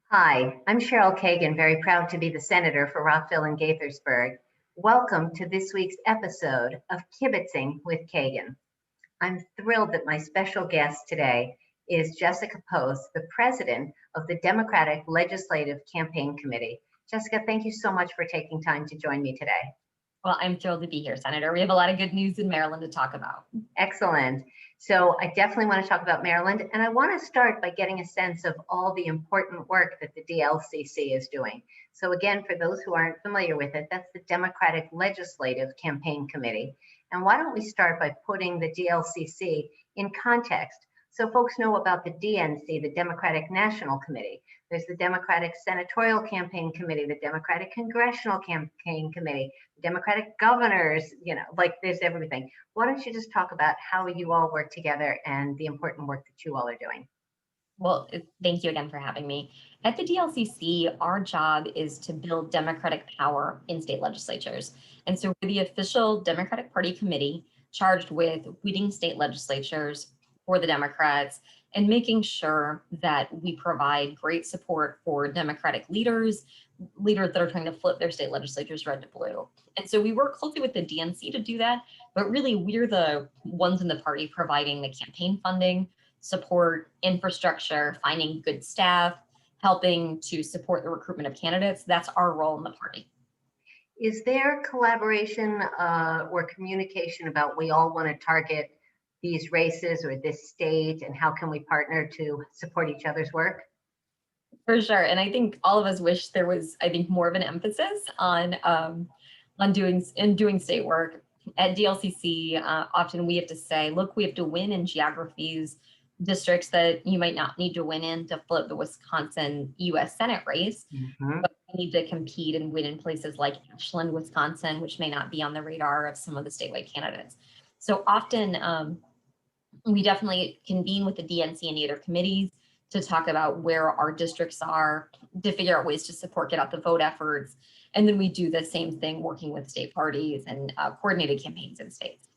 Hi, I'm Cheryl Kagan, very proud to be the senator for Rockville and Gaithersburg. Welcome to this week's episode of Kibbitzing with Kagan. I'm thrilled that my special guest today is Jessica Post, the president of the Democratic Legislative Campaign Committee. Jessica, thank you so much for taking time to join me today. Well, I'm thrilled to be here, Senator. We have a lot of good news in Maryland to talk about. Excellent. So I definitely want to talk about Maryland, and I want to start by getting a sense of all the important work that the DLCC is doing. So again, for those who aren't familiar with it, that's the Democratic Legislative Campaign Committee. And why don't we start by putting the DLCC in context so folks know about the DNC, the Democratic National Committee. There's the Democratic Senatorial Campaign Committee, the Democratic Congressional Campaign Committee, the Democratic governors, there's everything. Why don't you just talk about how you all work together and the important work that you all are doing? Well, thank you again for having me. At the DLCC, our job is to build Democratic power in state legislatures. And so we're the official Democratic Party committee charged with leading state legislatures for the Democrats and making sure that we provide great support for Democratic leaders that are trying to flip their state legislatures red to blue. And so we work closely with the DNC to do that, but really we're the ones in the party providing the campaign funding, support, infrastructure, finding good staff, helping to support the recruitment of candidates. That's our role in the party. Is there collaboration or communication about we all want to target these races or this state, and how can we partner to support each other's work? For sure. And I think all of us wish there was, more of an emphasis on doing state work. At DLCC, often we have to say, look, we have to win in geographies, districts that you might not need to win in to flip the Wisconsin U.S. Senate race. Mm-hmm. But we need to compete and win in places like Ashland, Wisconsin, which may not be on the radar of some of the statewide candidates. So often we definitely convene with the DNC and the other committees to talk about where our districts are, to figure out ways to support get out the vote efforts. And then we do the same thing working with state parties and coordinated campaigns in states.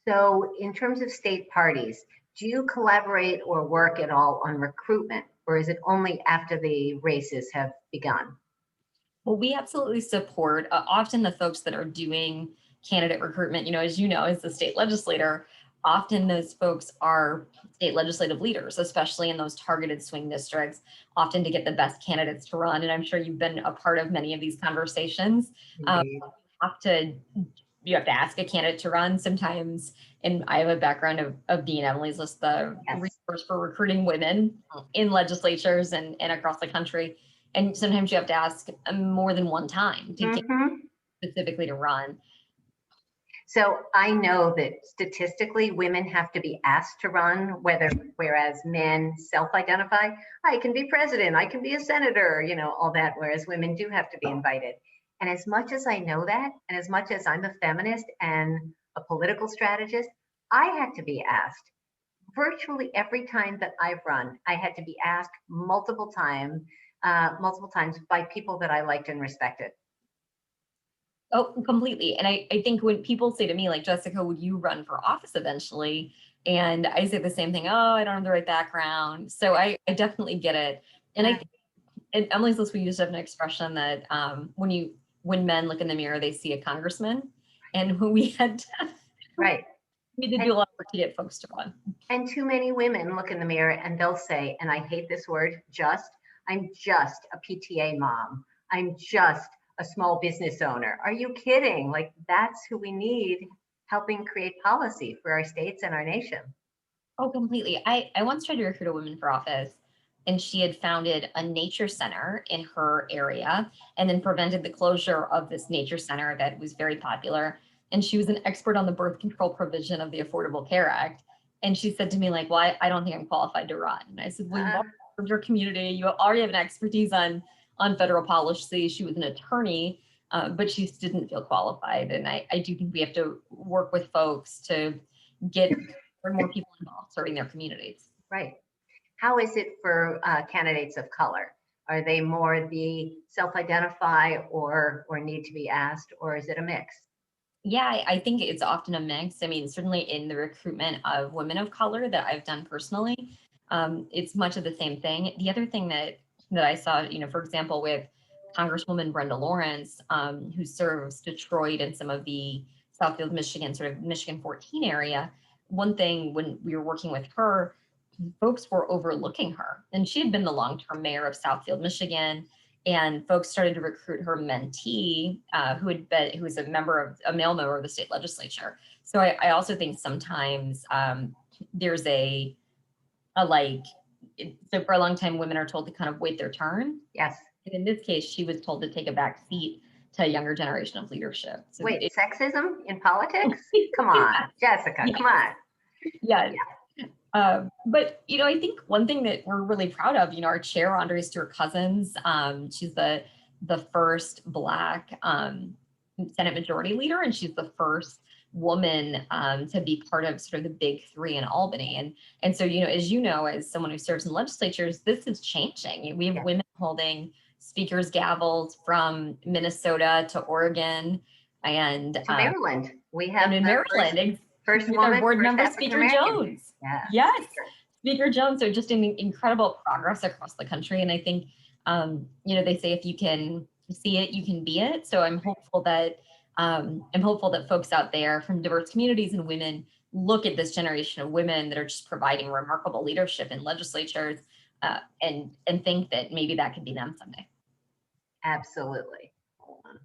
So in terms of state parties, do you collaborate or work at all on recruitment, or is it only after the races have begun? Well, we absolutely support often the folks that are doing candidate recruitment, as you know, as the state legislator, often those folks are state legislative leaders, especially in those targeted swing districts, often to get the best candidates to run. And I'm sure you've been a part of many of these conversations. You have to ask a candidate to run sometimes. And I have a background of being Emily's List, the resource for recruiting women in legislatures and across the country. And sometimes you have to ask more than one time to get specifically to run. So I know that statistically women have to be asked to run, whereas men self-identify. I can be president, I can be a senator, all that, whereas women do have to be invited. And as much as I know that, and as much as I'm a feminist and a political strategist, I had to be asked. Virtually every time that I've run, I had to be asked multiple times by people that I liked and respected. Oh, completely. And I think when people say to me, like, Jessica, would you run for office eventually? And I say the same thing, I don't have the right background. So I definitely get it. And I think at Emily's List, we used to have an expression that when men look in the mirror, they see a congressman. And when we had to, we did do a lot of work to get folks to run. And too many women look in the mirror and they'll say, and I hate this word, I'm just a PTA mom. I'm just a small business owner. Are you kidding? Like, that's who we need helping create policy for our states and our nation. Oh, completely. I once tried to recruit a woman for office, and she had founded a nature center in her area and then prevented the closure of this nature center that was very popular. And she was an expert on the birth control provision of the Affordable Care Act. And she said to me, like, well, I don't think I'm qualified to run. And I said, well, you are your community. You already have an expertise on federal policy. She was an attorney, but she didn't feel qualified. And I do think we have to work with folks to get more people involved serving their communities. Right. How is it for candidates of color? Are they more the self-identify or need to be asked, or is it a mix? Yeah, I think it's often a mix. Certainly in the recruitment of women of color that I've done personally, it's much of the same thing. The other thing that that I saw, for example, with Congresswoman Brenda Lawrence, who serves Detroit and some of the Southfield, Michigan, sort of Michigan 14 area. One thing when we were working with her, folks were overlooking her, and she had been the long-term mayor of Southfield, Michigan, and folks started to recruit her mentee, who was a male member of the state legislature. So I also think sometimes there's so for a long time, women are told to kind of wait their turn. Yes. And in this case, she was told to take a back seat to a younger generation of leadership. So wait, sexism in politics? Come on, Jessica, yeah. come on. Yeah. But, I think one thing that we're really proud of, our chair, Andre Stewart-Cousins, she's the first Black Senate Majority Leader, and she's the first woman to be part of sort of the big three in Albany. And so, as someone who serves in legislatures, this is changing. We have women holding speakers' gavels from Minnesota to Oregon and to Maryland. We have in Maryland. First woman, our board member, African Speaker American. Jones. Yeah. Yes, Speaker Jones. So just incredible progress across the country. And I think, they say if you can see it, you can be it. So I'm hopeful that folks out there from diverse communities and women look at this generation of women that are just providing remarkable leadership in legislatures and think that maybe that could be them someday. Absolutely. Hold on.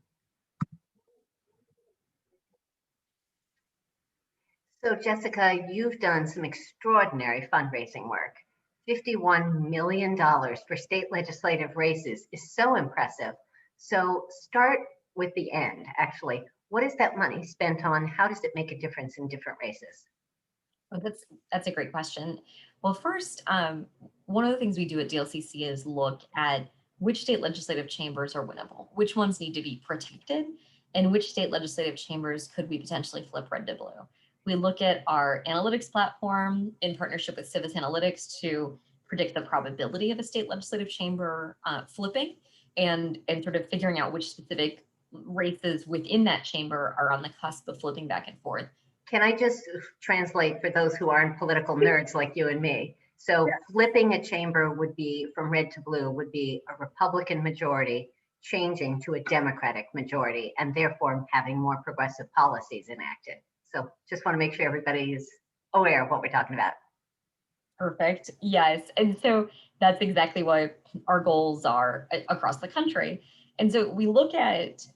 So Jessica, you've done some extraordinary fundraising work. $51 million for state legislative races is so impressive. So start with the end, actually. What is that money spent on? How does it make a difference in different races? Well, that's a great question. Well, first, one of the things we do at DLCC is look at which state legislative chambers are winnable, which ones need to be protected, and which state legislative chambers could we potentially flip red to blue. We look at our analytics platform in partnership with Civis Analytics to predict the probability of a state legislative chamber flipping and sort of figuring out which specific races within that chamber are on the cusp of flipping back and forth. Can I just translate for those who aren't political nerds like you and me? So flipping a chamber would be from red to blue would be a Republican majority changing to a Democratic majority and therefore having more progressive policies enacted. So just want to make sure everybody is aware of what we're talking about. Perfect. Yes. And so that's exactly what our goals are across the country. And so we look at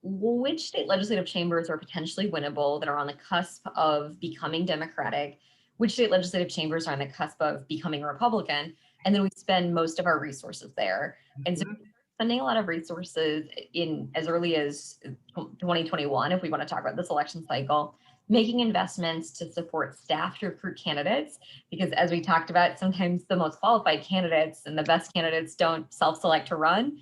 which state legislative chambers are potentially winnable that are on the cusp of becoming Democratic, which state legislative chambers are on the cusp of becoming Republican, and then we spend most of our resources there. And so spending a lot of resources in as early as 2021, if we want to talk about this election cycle, making investments to support staff to recruit candidates, because as we talked about, sometimes the most qualified candidates and the best candidates don't self-select to run.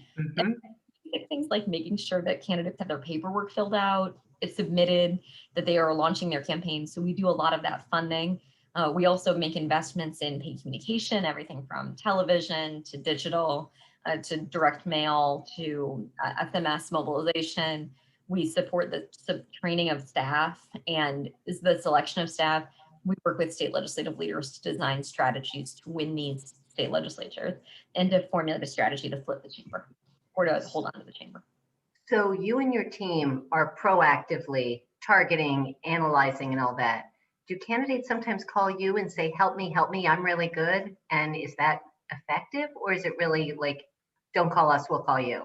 Things like making sure that candidates have their paperwork filled out, it's submitted, that they are launching their campaigns. So we do a lot of that funding. We also make investments in paid communication, everything from television to digital, to direct mail, to SMS mobilization. We support the training of staff and the selection of staff. We work with state legislative leaders to design strategies to win these state legislatures and to formulate a strategy to flip the chamber or to hold on to the chamber. So you and your team are proactively targeting, analyzing, and all that. Do candidates sometimes call you and say, help me, I'm really good? And is that effective? Or is it really like, don't call us, we'll call you?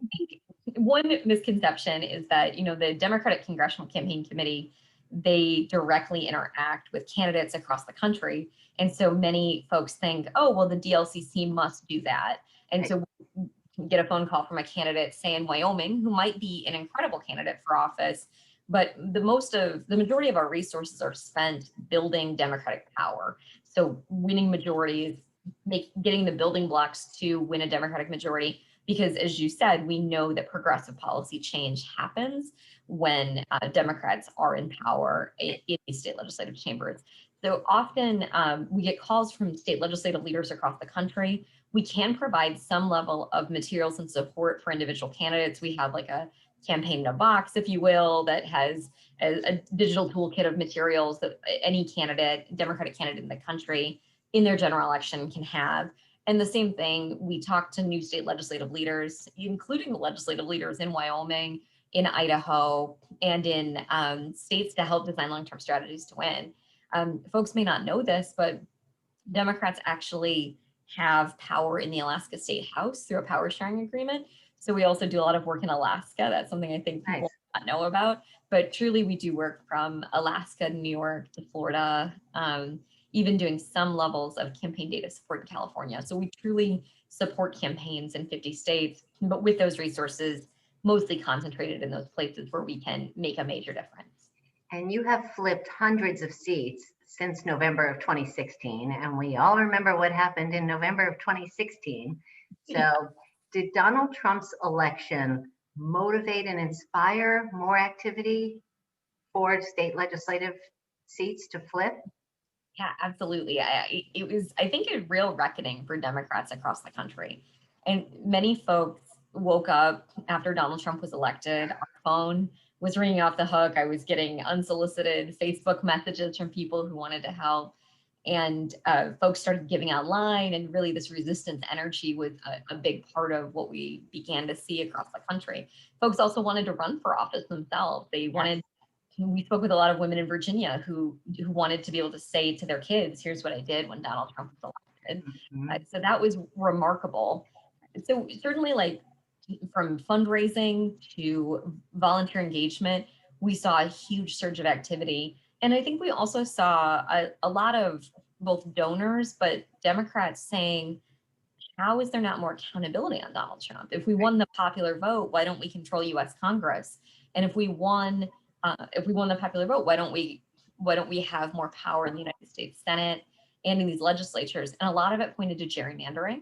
I think one misconception is that, the Democratic Congressional Campaign Committee, they directly interact with candidates across the country. And so many folks think, oh, well, the DLCC must do that. And so we can get a phone call from a candidate, say in Wyoming, who might be an incredible candidate for office, but the majority of our resources are spent building Democratic power. So winning majorities, getting the building blocks to win a Democratic majority, because as you said, we know that progressive policy change happens when Democrats are in power in these state legislative chambers. So often we get calls from state legislative leaders across the country. We can provide some level of materials and support for individual candidates. We have like a campaign in a box, if you will, that has a digital toolkit of materials that any candidate, Democratic candidate in the country in their general election can have. And the same thing, we talked to new state legislative leaders, including the legislative leaders in Wyoming, in Idaho, and in states to help design long-term strategies to win. Folks may not know this, but Democrats actually have power in the Alaska State House through a power sharing agreement. So we also do a lot of work in Alaska. That's something I think people Nice. not know about, but truly we do work from Alaska, New York to Florida, even doing some levels of campaign data support in California. So we truly support campaigns in 50 states, but with those resources mostly concentrated in those places where we can make a major difference. And you have flipped hundreds of seats since November of 2016. And we all remember what happened in November of 2016. So did Donald Trump's election motivate and inspire more activity for state legislative seats to flip? Yeah, absolutely. It was, I think, a real reckoning for Democrats across the country. And many folks woke up after Donald Trump was elected. Our phone was ringing off the hook. I was getting unsolicited Facebook messages from people who wanted to help. And folks started giving online, and really this resistance energy was a big part of what we began to see across the country. Folks also wanted to run for office themselves. They wanted, we spoke with a lot of women in Virginia who wanted to be able to say to their kids, here's what I did when Donald Trump was elected. So that was remarkable. So certainly, like, from fundraising to volunteer engagement, we saw a huge surge of activity. And I think we also saw a lot of both donors, but Democrats saying, how is there not more accountability on Donald Trump? If we won the popular vote, why don't we control U.S. Congress? And if we won the popular vote, why don't we have more power in the United States Senate and in these legislatures? And a lot of it pointed to gerrymandering.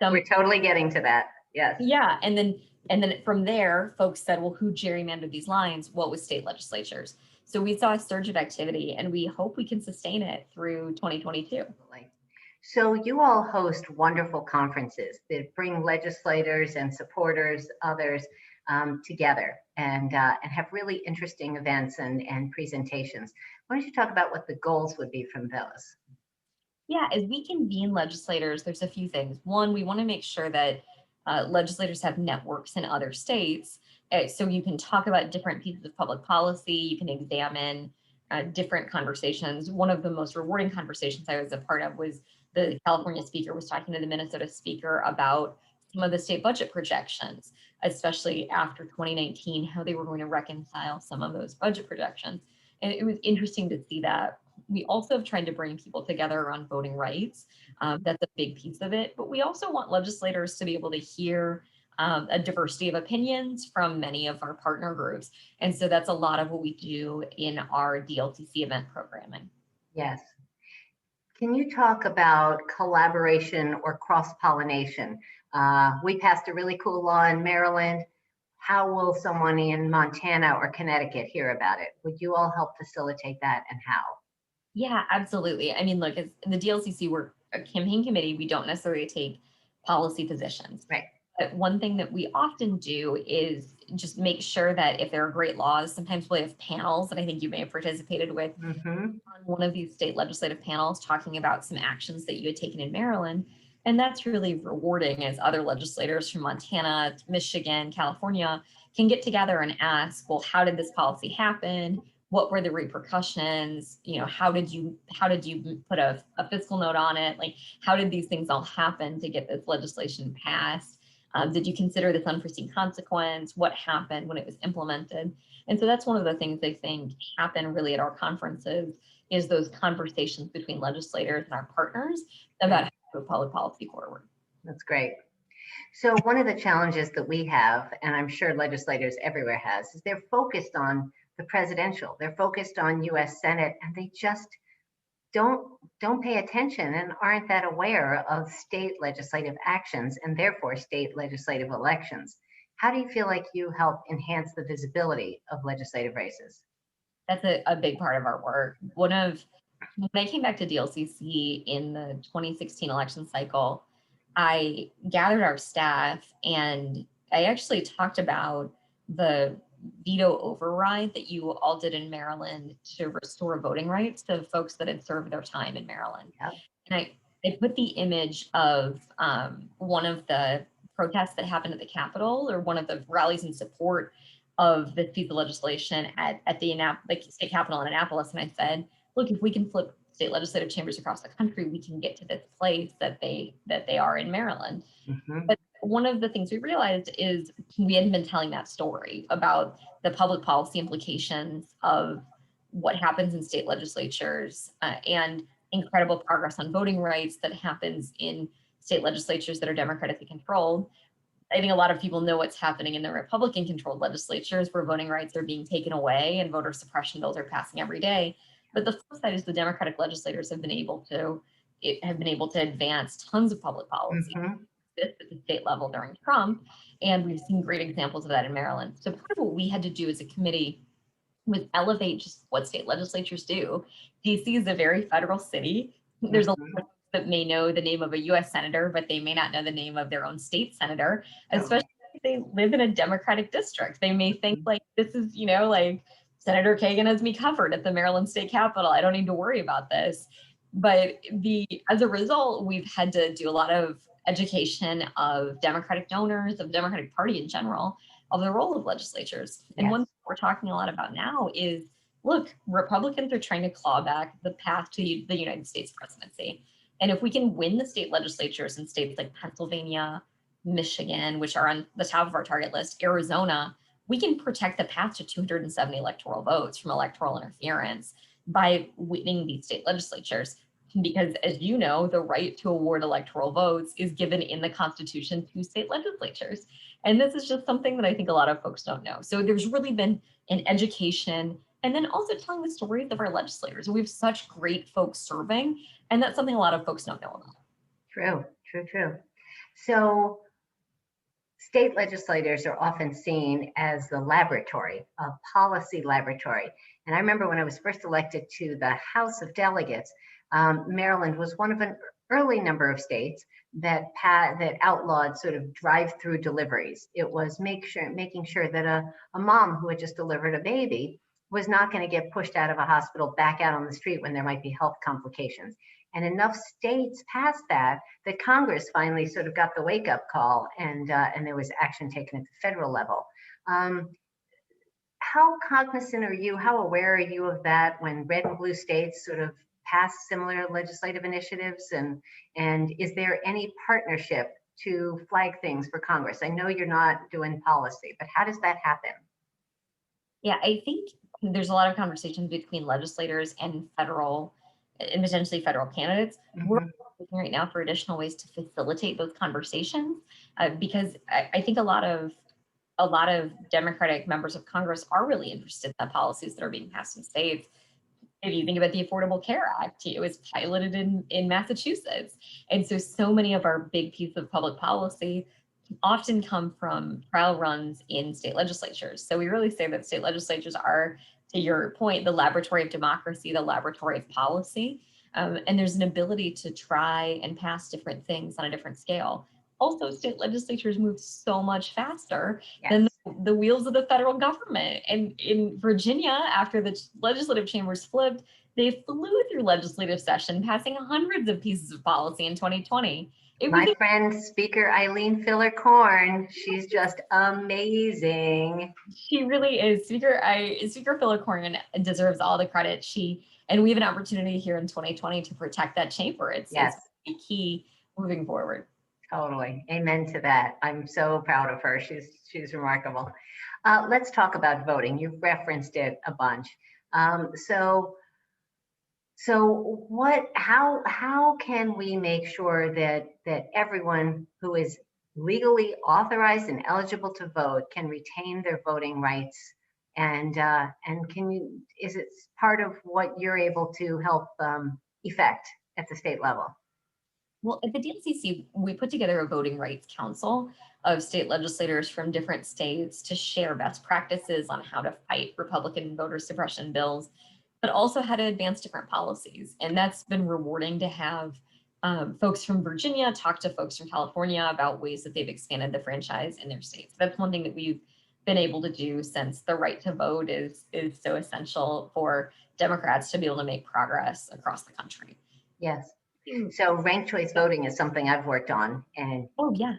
We're totally getting to that. Yes. Yeah, and then from there, folks said, well, who gerrymandered these lines? What was state legislatures? So we saw a surge of activity, and we hope we can sustain it through 2022. So you all host wonderful conferences that bring legislators and supporters, others together, and have really interesting events and presentations. Why don't you talk about what the goals would be from those? Yeah, as we convene legislators, there's a few things. One, we want to make sure that legislators have networks in other states, so you can talk about different pieces of public policy, you can examine different conversations. One of the most rewarding conversations I was a part of was the California speaker was talking to the Minnesota speaker about some of the state budget projections, especially after 2019, how they were going to reconcile some of those budget projections. And it was interesting to see that. We also have tried to bring people together around voting rights. That's a big piece of it. But we also want legislators to be able to hear a diversity of opinions from many of our partner groups. And so that's a lot of what we do in our DLCC event programming. Yes. Can you talk about collaboration or cross-pollination? We passed a really cool law in Maryland. How will someone in Montana or Connecticut hear about it? Would you all help facilitate that, and how? Yeah, absolutely. I mean, look, as the DLCC, we're a campaign committee. We don't necessarily take policy positions. Right. But one thing that we often do is just make sure that if there are great laws, sometimes we have panels that I think you may have participated with on one of these state legislative panels talking about some actions that you had taken in Maryland. And that's really rewarding as other legislators from Montana, Michigan, California can get together and ask, well, how did this policy happen? What were the repercussions? You know, how did you put a fiscal note on it? Like, how did these things all happen to get this legislation passed? Did you consider this unforeseen consequence? What happened when it was implemented? And so that's one of the things I think happen really at our conferences is those conversations between legislators and our partners about how to move public policy forward. That's great. So one of the challenges that we have, and I'm sure legislators everywhere has, is they're focused on the presidential. They're focused on U.S. Senate, and they just don't pay attention and aren't that aware of state legislative actions and therefore state legislative elections. How do you feel like you help enhance the visibility of legislative races? That's a big part of our work. When I came back to DLCC in the 2016 election cycle, I gathered our staff and I actually talked about the veto override that you all did in Maryland to restore voting rights to folks that had served their time in Maryland. Yep. And I put the image of one of the protests that happened at the Capitol, or one of the rallies in support of this piece of legislation at the state capitol in Annapolis. And I said, look, if we can flip state legislative chambers across the country, we can get to this place that they are in Maryland. Mhm. But one of the things we realized is we hadn't been telling that story about the public policy implications of what happens in state legislatures, and incredible progress on voting rights that happens in state legislatures that are democratically controlled. I think a lot of people know what's happening in the Republican controlled legislatures, where voting rights are being taken away and voter suppression bills are passing every day. But the flip side is the Democratic legislators have been able to advance tons of public policy Mhm. at the state level during Trump. And we've seen great examples of that in Maryland. So part of what we had to do as a committee was elevate just what state legislatures do. DC is a very federal city. There's a lot Mhm. of folks that may know the name of a US senator, but they may not know the name of their own state senator, Totally. especially if they live in a Democratic district. They may think Mhm. like, this is, like Senator Kagan has me covered at the Maryland State Capitol. I don't need to worry about this. But as a result, we've had to do a lot of education of Democratic donors, of Democratic Party in general, of the role of legislatures. And Yes. one thing we're talking a lot about now is, look, Republicans are trying to claw back the path to the United States presidency. And if we can win the state legislatures in states like Pennsylvania, Michigan, which are on the top of our target list, Arizona, we can protect the path to 270 electoral votes from electoral interference by winning these state legislatures. Because as you know, the right to award electoral votes is given in the Constitution to state legislatures. And this is just something that I think a lot of folks don't know. So there's really been an education, and then also telling the stories of our legislators. We have such great folks serving, and that's something a lot of folks don't know about. True, true, true. So state legislators are often seen as the laboratory, a policy laboratory. And I remember when I was first elected to the House of Delegates, Maryland was one of an early number of states that outlawed sort of drive-through deliveries. It was making sure that a mom who had just delivered a baby was not going to get pushed out of a hospital back out on the street when there might be health complications. And enough states passed that Congress finally sort of got the wake-up call, and there was action taken at the federal level. Um, how cognizant are you? How aware are you of that when red and blue states sort of pass similar legislative initiatives? And is there any partnership to flag things for Congress? I know you're not doing policy, but how does that happen? Yeah, I think there's a lot of conversations between legislators and potentially federal candidates. We're Mhm. looking right now for additional ways to facilitate those conversations, because I think a lot of Democratic members of Congress are really interested in the policies that are being passed in states. If you think about the Affordable Care Act, it was piloted in Massachusetts. And so many of our big pieces of public policy often come from trial runs in state legislatures. So we really say that state legislatures are, to your point, the laboratory of democracy, the laboratory of policy. And there's an ability to try and pass different things on a different scale. Also, state legislatures move so much faster than Yes. the wheels of the federal government. And in Virginia, after the legislative chambers flipped, they flew through legislative session, passing hundreds of pieces of policy in 2020. It was My friend, Speaker Eileen Filler-Corn, she's just amazing. She really is. Speaker Filler-Corn deserves all the credit. And we have an opportunity here in 2020 to protect that chamber. It's Yes. key moving forward. Totally. Amen to that. I'm so proud of her. She's remarkable. Let's talk about voting. You've referenced it a bunch. So how can we make sure that everyone who is legally authorized and eligible to vote can retain their voting rights? And is it part of what you're able to help effect at the state level? Well, at the DLCC, we put together a voting rights council of state legislators from different states to share best practices on how to fight Republican voter suppression bills, but also how to advance different policies. And that's been rewarding to have folks from Virginia talk to folks from California about ways that they've expanded the franchise in their states. That's one thing that we've been able to do, since the right to vote is so essential for Democrats to be able to make progress across the country. Yes. So ranked choice voting is something I've worked on, and Oh, yeah.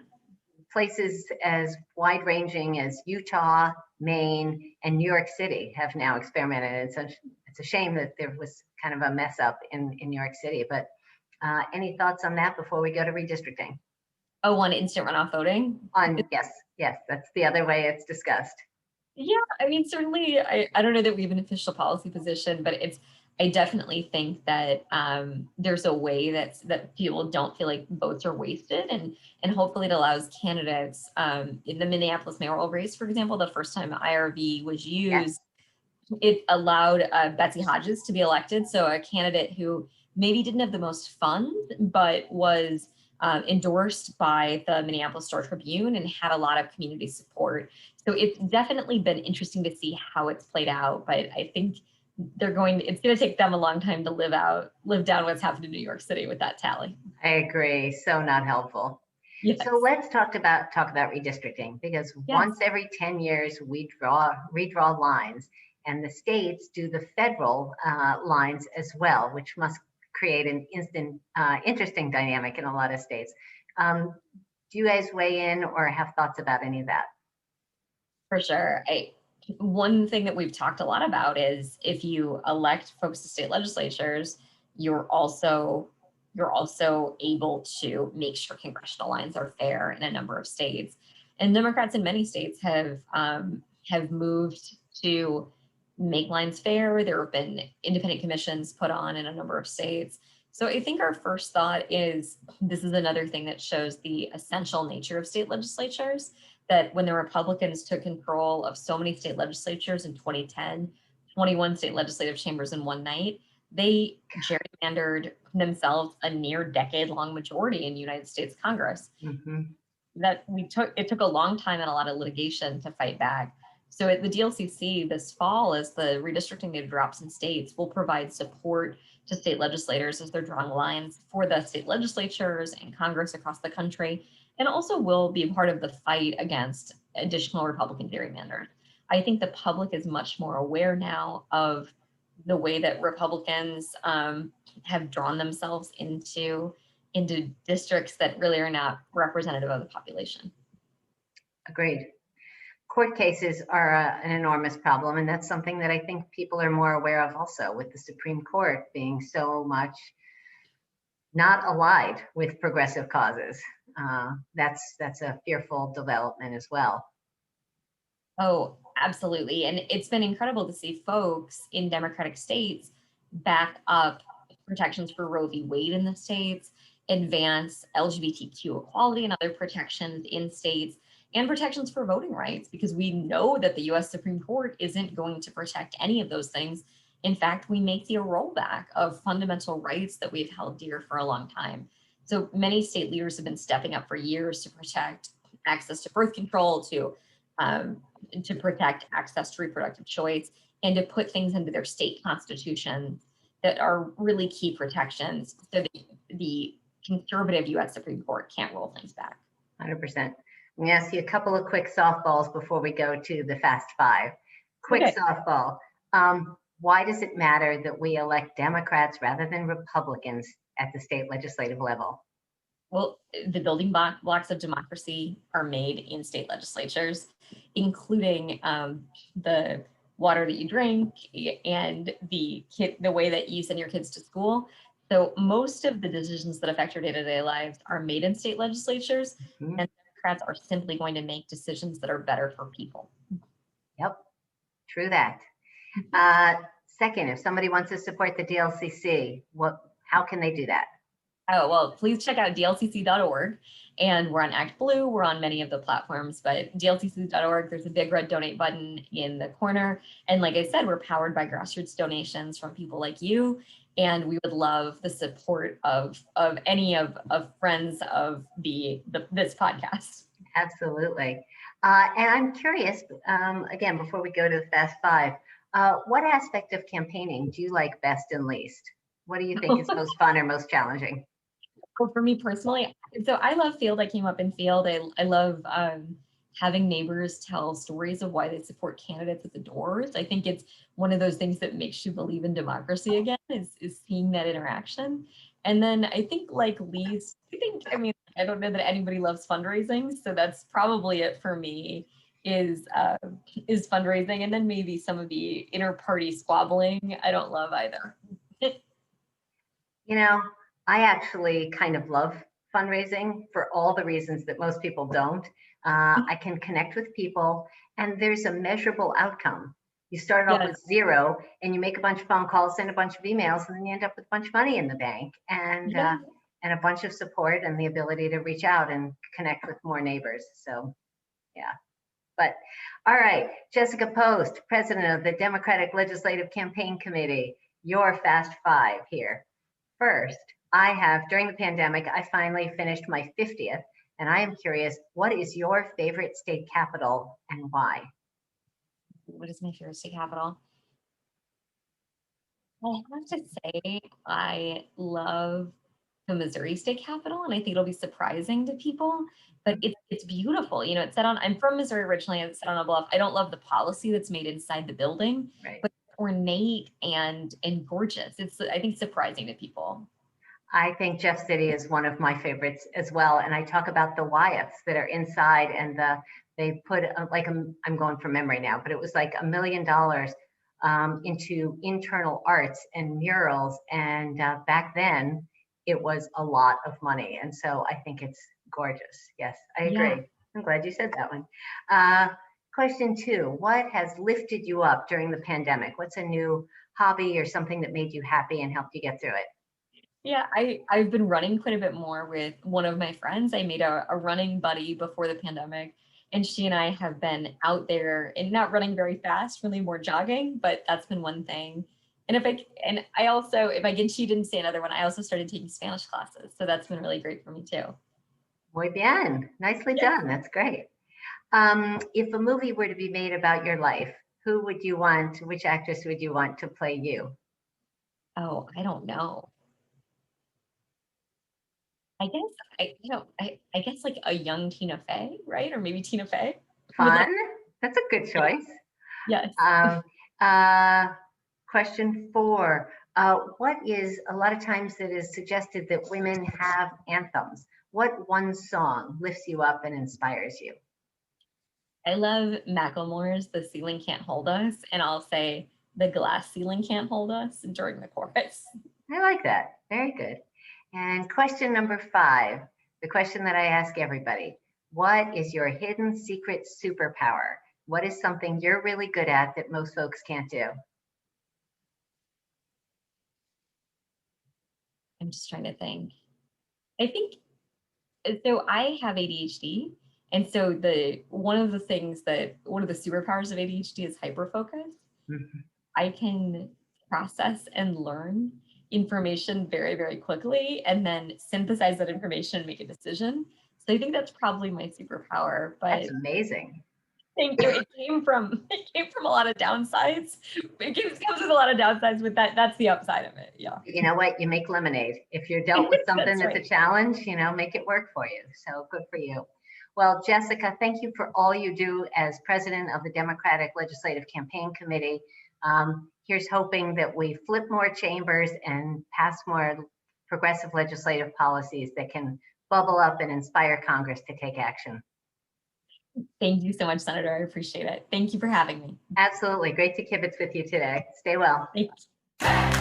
places as wide ranging as Utah, Maine, and New York City have now experimented. It's a shame that there was kind of a mess up in New York City, but any thoughts on that before we go to redistricting? Oh, on instant runoff voting? Yes, that's the other way it's discussed. Yeah, I mean, certainly, I don't know that we have an official policy position, but I definitely think that there's a way that people don't feel like votes are wasted, and hopefully it allows candidates in the Minneapolis mayoral race, for example, the first time IRV was used, it allowed Betsy Hodges to be elected. So a candidate who maybe didn't have the most funds, but was endorsed by the Minneapolis Star Tribune and had a lot of community support. So it's definitely been interesting to see how it's played out, but I think it's going to take them a long time to live down what's happened in New York City with that tally. I agree. So not helpful. Yes. So let's talk about redistricting, because once every 10 years we redraw lines, and the states do the federal lines as well, which must create an interesting dynamic in a lot of states. Do you guys weigh in or have thoughts about any of that? For sure. One thing that we've talked a lot about is if you elect folks to state legislatures, you're also able to make sure congressional lines are fair in a number of states. And Democrats in many states have moved to make lines fair. There have been independent commissions put on in a number of states. So I think our first thought is this is another thing that shows the essential nature of state legislatures, that when the Republicans took control of so many state legislatures in 2010, 21 state legislative chambers in one night, they gerrymandered themselves a near decade-long majority in United States Congress. Mm-hmm. It took a long time and a lot of litigation to fight back. So at the DLCC this fall, as the redistricting data drops in states, we'll provide support to state legislators as they're drawing lines for the state legislatures and Congress across the country, and also will be a part of the fight against additional Republican gerrymanders. I think the public is much more aware now of the way that Republicans have drawn themselves into districts that really are not representative of the population. Agreed. Court cases are an enormous problem, and that's something that I think people are more aware of also, with the Supreme Court being so much not allied with progressive causes. That's a fearful development as well. Oh, absolutely. And it's been incredible to see folks in Democratic states back up protections for Roe v. Wade in the states, advance LGBTQ equality and other protections in states, and protections for voting rights, because we know that the US Supreme Court isn't going to protect any of those things. In fact, we may see a rollback of fundamental rights that we've held dear for a long time. So many state leaders have been stepping up for years to protect access to birth control, to protect access to reproductive choice, and to put things into their state constitutions that are really key protections so that the conservative US Supreme Court can't roll things back. 100%. I'm going to ask you a couple of quick softballs before we go to the Fast Five. Quick softball. Why does it matter that we elect Democrats rather than Republicans at the state legislative level? Well, the building blocks of democracy are made in state legislatures, including the water that you drink and the way that you send your kids to school. So most of the decisions that affect your day-to-day lives are made in state legislatures, and Democrats are simply going to make decisions that are better for people. Yep, true that. Second, if somebody wants to support the DLCC, how can they do that? Oh, well, please check out dlcc.org. And we're on ActBlue. We're on many of the platforms, but dlcc.org, there's a big red donate button in the corner. And like I said, we're powered by grassroots donations from people like you. And we would love the support of any of friends of this podcast. Absolutely. And I'm curious, again, before we go to the Fast Five, what aspect of campaigning do you like best and least? What do you think is most fun or most challenging? Well, for me personally, so I love field. I came up in field. I love having neighbors tell stories of why they support candidates at the doors. I think it's one of those things that makes you believe in democracy again, is seeing that interaction. And then I think, like least, I mean, I don't know that anybody loves fundraising, so that's probably it for me, is fundraising, and then maybe some of the inter-party squabbling I don't love either. You know, I actually kind of love fundraising for all the reasons that most people don't. I can connect with people, and there's a measurable outcome. You start off with zero, and you make a bunch of phone calls, send a bunch of emails, and then you end up with a bunch of money in the bank, and a bunch of support and the ability to reach out and connect with more neighbors. So, yeah. But all right, Jessica Post, President of the Democratic Legislative Campaign Committee, your Fast Five here. First, during the pandemic, I finally finished my 50th, and I am curious, what is your favorite state capital and why? What is my favorite state capital? I have to say, I love the Missouri state capital, and I think it'll be surprising to people, but it's beautiful. You know, it's set on, I'm from Missouri originally, and it's set on a bluff. I don't love the policy that's made inside the building, but it's ornate and gorgeous. It's, I think, surprising to people. I think Jeff City is one of my favorites as well. And I talk about the Wyeths that are inside, and they put I'm going from memory now, but it was like $1 million into internal arts and murals. And back then it was a lot of money. And so I think it's gorgeous. Yes, I agree. Yeah. I'm glad you said that one. Question 2, what has lifted you up during the pandemic? What's a new hobby or something that made you happy and helped you get through it? Yeah, I've been running quite a bit more with one of my friends. I made a running buddy before the pandemic, and she and I have been out there, and not running very fast, really more jogging, but that's been one thing. And if she didn't say another one, I also started taking Spanish classes. So that's been really great for me too. Muy bien, nicely done. That's great. If a movie were to be made about your life, which actress would you want to play you? Oh, I don't know. I guess like a young Tina Fey, right? Or maybe Tina Fey. Fun. That's a good choice. Yes. Question 4. What is, a lot of times it is suggested that women have anthems. What one song lifts you up and inspires you? I love Macklemore's "The Ceiling Can't Hold Us," and I'll say "The Glass Ceiling Can't Hold Us" during the chorus. I like that. Very good. And question number 5, the question that I ask everybody: what is your hidden secret superpower? What is something you're really good at that most folks can't do? I'm just trying to think. I think, so I have ADHD. And so one of the superpowers of ADHD is hyperfocus. Mm-hmm. I can process and learn information very, very quickly, and then synthesize that information and make a decision. So I think that's probably my superpower. But that's amazing. Thank you. It came from a lot of downsides. It comes with a lot of downsides, but that's the upside of it. Yeah. You know what? You make lemonade. If you're dealt with something that's a challenge, make it work for you. So good for you. Well, Jessica, thank you for all you do as president of the Democratic Legislative Campaign Committee. Here's hoping that we flip more chambers and pass more progressive legislative policies that can bubble up and inspire Congress to take action. Thank you so much, Senator. I appreciate it. Thank you for having me. Absolutely. Great to kibitz with you today. Stay well. Thank you.